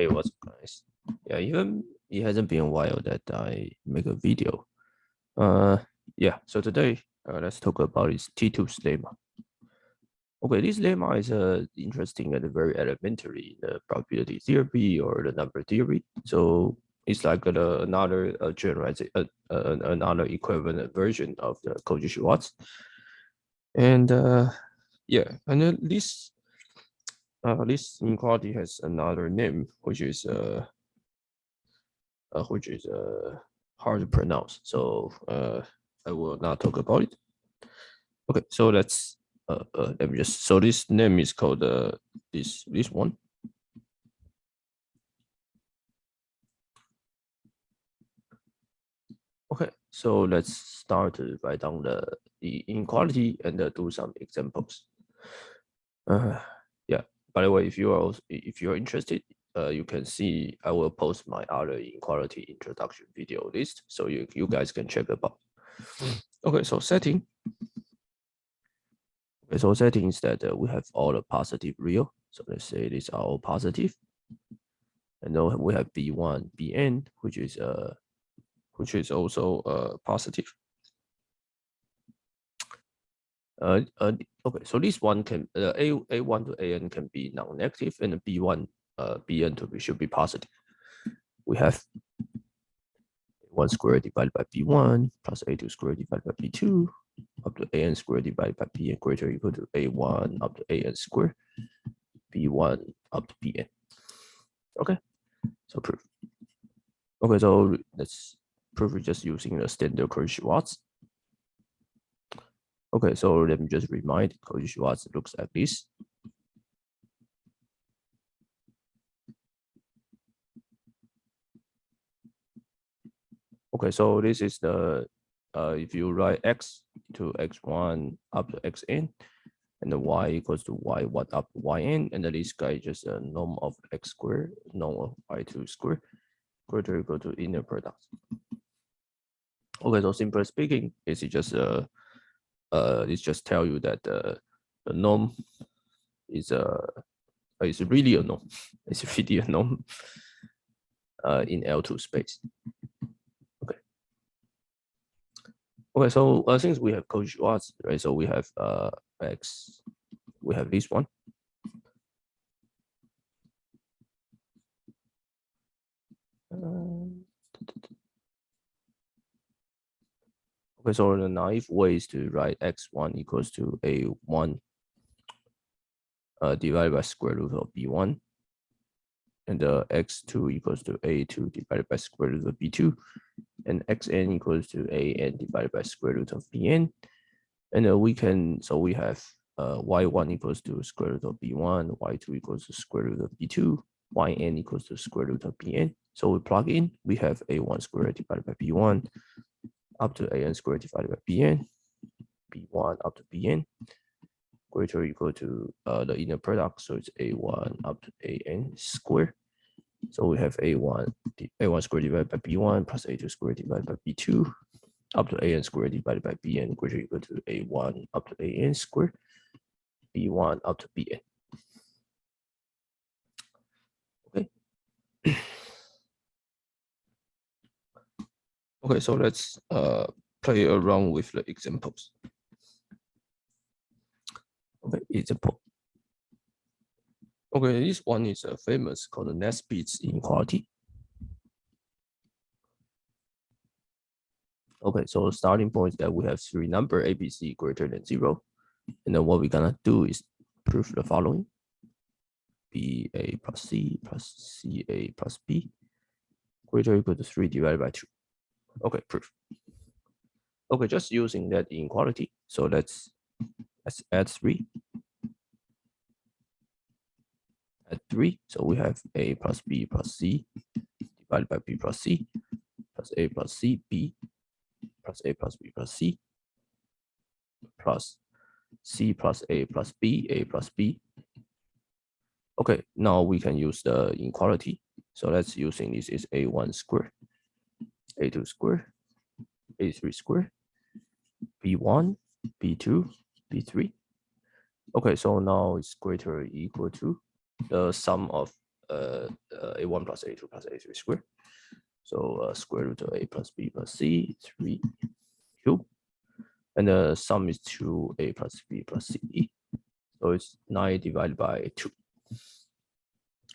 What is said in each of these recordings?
Hey, what's up, guys? Yeah, even it hasn't been a while that I make a video. Yeah. So today, let's talk about this T2 lemma. Okay, this lemma is interesting and very elementary in the probability theory or the number theory. So it's like another another equivalent version of the Cauchy-Schwarz. And yeah, and then this inequality has another name, which is hard to pronounce. So I will not talk about it. Okay, so let's let me just. So this name is called this one. Okay, so let's start to write down the inequality and do some examples. Yeah. By the way, if you're interested, you can see I will post my other inequality introduction video list, so you guys can check about. Okay, so setting. Okay, so setting is that we have all the positive real. So let's say these are all positive, and then we have B1, Bn, which is also positive. Okay, so this one can A1 to An can be non-negative, and the B1 Bn should be positive. We have 1 squared divided by B1 plus A2 squared divided by B2 up to An squared divided by Bn greater or equal to A1 up to An squared, B1 up to Bn. Okay, so proof. Okay, so let's prove it just using the standard Cauchy-Schwarz. Okay, so let me just remind Cauchy-Schwarz looks like this. Okay, so this is the if you write x to x1 up to xn, and the y equals to y1 up to yn, and then this guy just a norm of x squared, norm of y2 squared, greater or equal to inner product. Okay, so simply speaking, it's just tell you that the norm is really a norm. It's really a norm in L2 space. Okay. Okay, so since we have Cauchy-Schwarz, right? So we have x, we have this one. Okay, so the naive way is to write x1 equals to a1 divided by square root of b1, and x2 equals to a2 divided by square root of b2, and xn equals to an divided by square root of bn. And we have y1 equals to square root of b1, y2 equals to square root of b2, yn equals to square root of bn. So we plug in, we have a1 squared divided by b1 up to an squared divided by bn, b1 up to bn, greater or equal to the inner product, so it's a1 up to an squared. So we have a1 squared divided by b1 plus a2 squared divided by b2 up to an squared divided by bn greater or equal to a1 up to an squared, b1 up to bn. Okay. Okay, so let's play around with the examples. Okay, example. Okay, this one is famous called the Nesbit's inequality. Okay, so the starting point is that we have three numbers a, b, c greater than 0. And then what we're gonna do is prove the following: ba plus ca plus b greater or equal to 3 divided by 2. Okay, proof. Okay, just using that inequality. So let's add 3. Add 3. So we have a plus b plus c divided by b plus c plus a plus c b plus a plus b plus c plus c plus a plus b, a plus b. Okay, now we can use the inequality. So let's using this is a1 squared, a2 squared, a3 squared, b1, b2, b3. Okay, so now it's greater or equal to the sum of a1 plus a2 plus a3 squared. So square root of a plus b plus c, 3 cube. And the sum is 2a plus b plus c. So it's 9 divided by 2.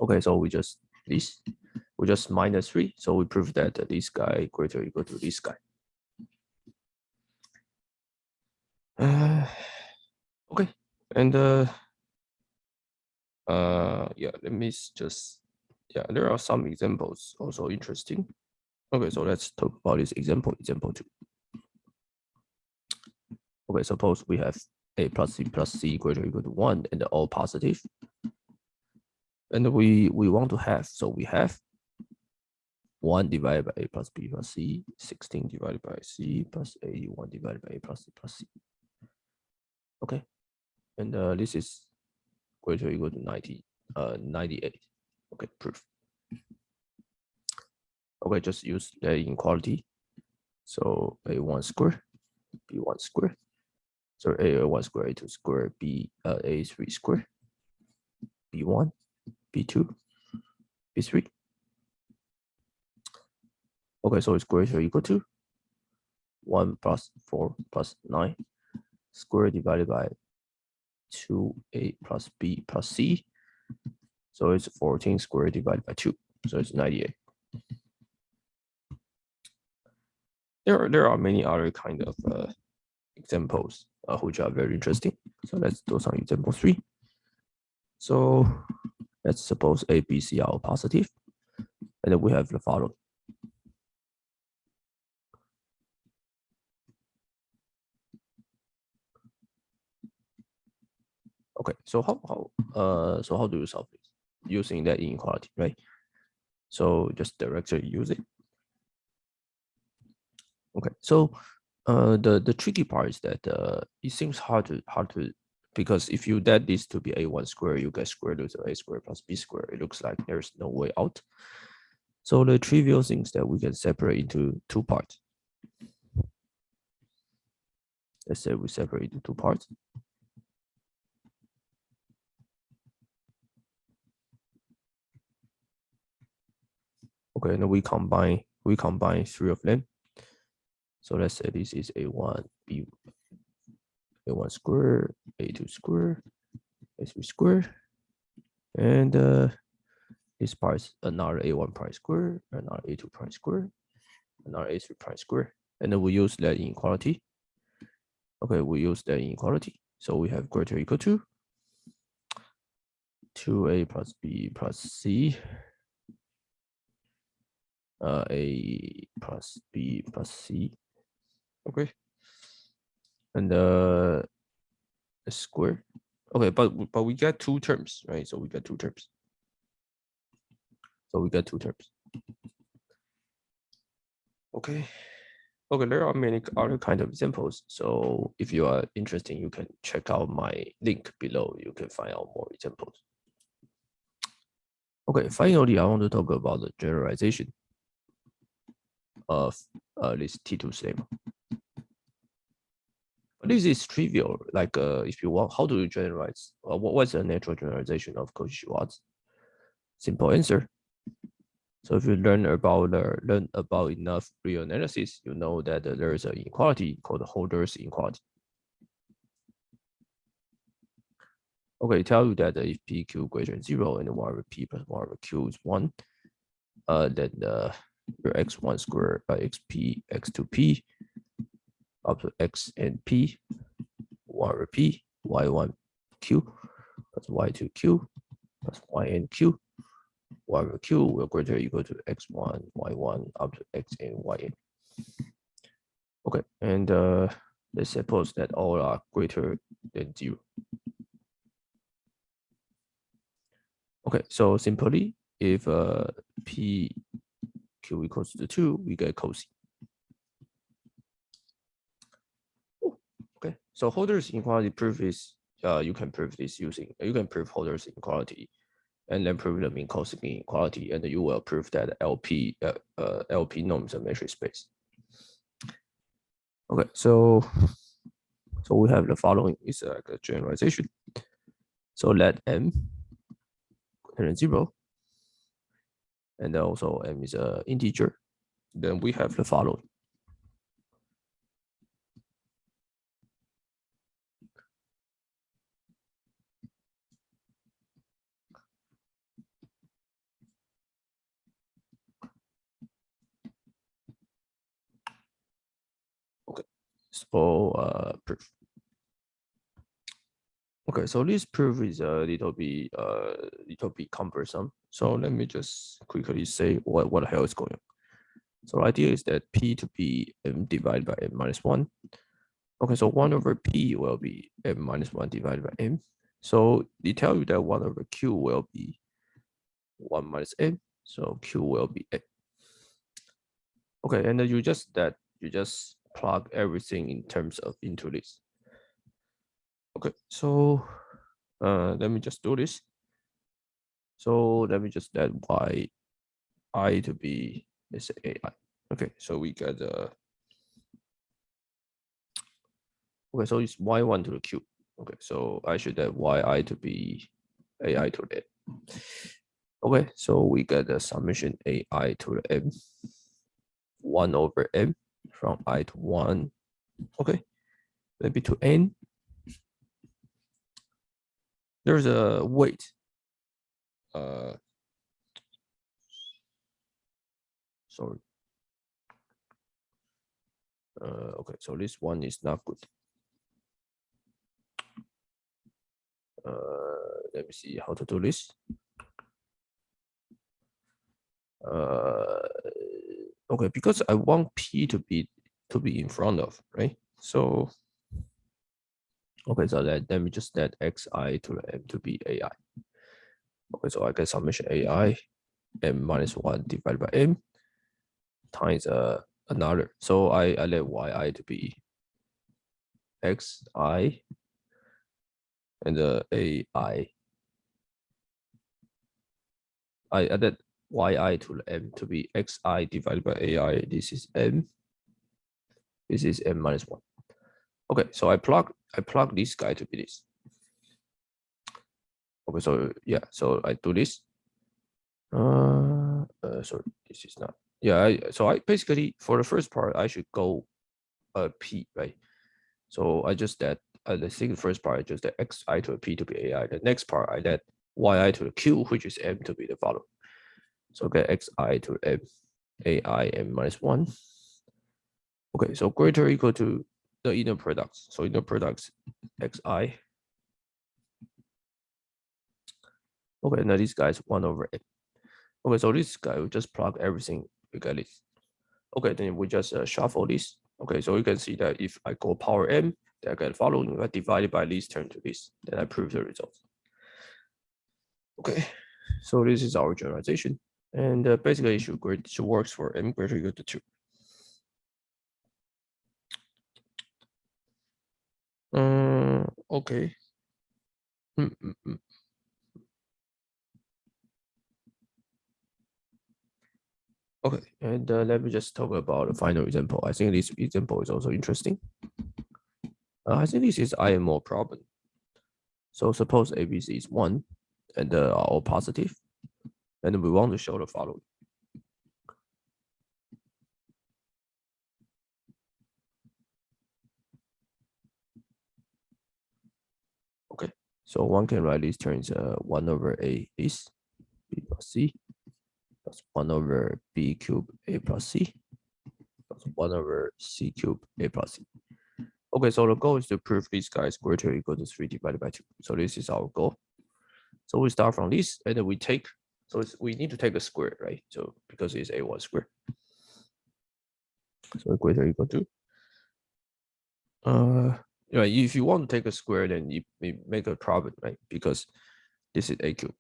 Okay, so we just minus 3. So we prove that this guy greater or equal to this guy. Okay, and yeah, let me just, there are some examples also interesting. Okay, so let's talk about this example 2. Okay, suppose we have a plus c greater or equal to 1 and all positive. And we want to have, so we have 1 divided by a plus b plus c, 16 divided by c plus 81 divided by a plus c plus c. Okay, and this is greater or equal to 98. Okay, proof. Okay, just use the inequality. So a1 square, b1 square. So a1 square, a2 square, a3 square, b1, b2, b3. Okay, so it's greater or equal to 1 plus 4 plus 9 square divided by 2a plus b plus c. So it's 14 squared divided by 2. So it's 98. There are many other kind of examples which are very interesting. So let's do some example 3. So let's suppose a, b, c are all positive, and then we have the following. Okay, so how do you solve this? Using that inequality, right? So just directly use it. Okay, so the tricky part is that it seems hard to, because if you add this to be a1 square, you get square root of a square plus b square. It looks like there's no way out. So the trivial things that we can separate into 2 parts. Let's say we separate into 2 parts. Okay, and then we combine 3 of them. So let's say this is a1, a1 square, a2 square, a3 square, and this part is another a1 prime square, another a2 prime square, another a3 prime square, and then we use that inequality. Okay, we use that inequality. So we have greater or equal to 2a plus b plus c, a plus b plus c. Okay, and a square. Okay, but we get 2 terms, right? So we get 2 terms. Okay. Okay, there are many other kind of examples. So if you are interested, you can check out my link below. You can find out more examples. Okay, finally, I want to talk about the generalization of this T2 lemma. This is trivial. Like, if you want, how do you generalize? What's the natural generalization of Cauchy-Schwarz? Simple answer. So if you learn about enough real analysis, you know that there is an inequality called Holder's inequality. Okay, tell you that if PQ greater than 0 and y over P plus y over Q is 1, then your x1 squared by xp x2p up to x and p, y over P, y1 Q plus y2 Q plus yn Q, y over Q will greater or equal to x1, y1 up to x and yn. Okay, and let's suppose that all are greater than 0. Okay, so simply, if p q equals to 2, we get Cauchy. Okay, so Holder's inequality proof is you can prove this using Holder's inequality, and then prove the Minkowski inequality, and you will prove that LP norm is a metric space. Okay, so we have the following is like a generalization. So let m greater than 0 and then also m is an integer, then we have the following. Okay, so proof. Okay, so this proof is a little bit cumbersome. So let me just quickly say what the hell is going on. So the idea is that p to be m divided by m minus 1. Okay, so 1 over p will be m minus 1 divided by m. So they tell you that 1 over q will be 1 minus m. So q will be m. Okay, and then you just plug everything in terms of into this. Okay, so let me just do this. So let me just let I to be, let's say AI. Okay, so we got okay, so it's y1 to the cube. Okay, so I should have yi to be AI to the n. Okay, so we got the summation AI to the m, 1 over m from I to 1. Okay, maybe to n. There's a weight. Sorry. Okay, so this one is not good. Let me see how to do this. Okay, because I want p to be in front of, right? So okay, so let me just let xi to the m to be ai. Okay, so I get summation ai m minus 1 divided by m times another. So I let yi to be xi and ai. I added yi to the m to be xi divided by ai. This is m. This is m minus 1. Okay, so I plug this guy to be this. Okay, so yeah, so I do this. Sorry, this is not. Yeah, so I basically for the first part I should go p, right? So I just that the first part I just that xi to a p to be ai. The next part I let yi to the q, which is m, to be the following. So get xi to m ai m minus 1. Okay, so greater or equal to the inner products. So inner products xi. Okay, now this guy is 1 over m. Okay, so this guy will just plug everything. We got this. Okay, then we just shuffle this. Okay, so you can see that if I go power m, then I get the following. If I divide it by this term to this, then I prove the result. Okay, so this is our generalization, and basically it should works for m greater or equal to 2. Okay. Okay, and let me just talk about the final example. I think this example is also interesting. I think this is IMO problem. So suppose ABC is 1 and are all positive, and we want to show the following. Okay, so one can write these terms 1 over A is B plus C plus 1 over B cubed A plus C plus 1 over C cubed A plus C. Okay, so the goal is to prove this guy is greater or equal to 3 divided by 2. So this is our goal. So we start from this, and then we take, so we need to take a square, right? So because it's A1 square. So greater or equal to. If you want to take a square, then you make a problem, right? Because this is A cube.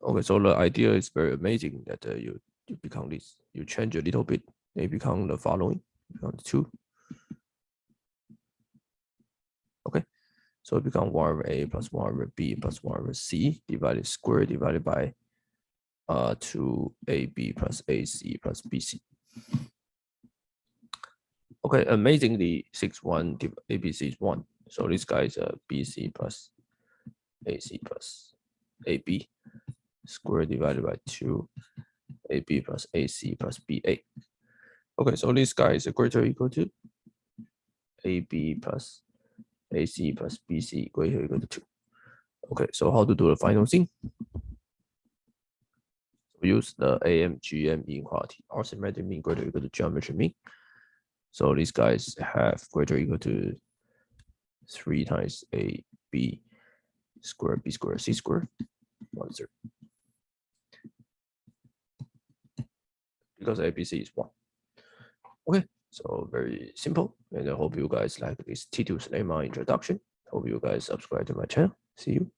Okay, so the idea is very amazing that you become this. You change a little bit, they become the following, become 2. Okay, so it becomes 1 over A plus 1 over B plus 1 over C divided square divided by 2AB plus AC plus BC. Okay, amazingly, 6-1 ABC is 1. So this guy is BC plus AC plus AB square divided by 2. AB plus AC plus BA. Okay, so this guy is greater or equal to AB plus AC plus BC greater or equal to 2. Okay, so how to do the final thing? We use the AMGM inequality, arithmetic mean greater or equal to geometry mean. So these guys have greater or equal to 3 times AB squared B squared C squared 1/3. Because ABC is 1. Okay, so very simple. And I hope you guys like this T2's lemma introduction. Hope you guys subscribe to my channel. See you.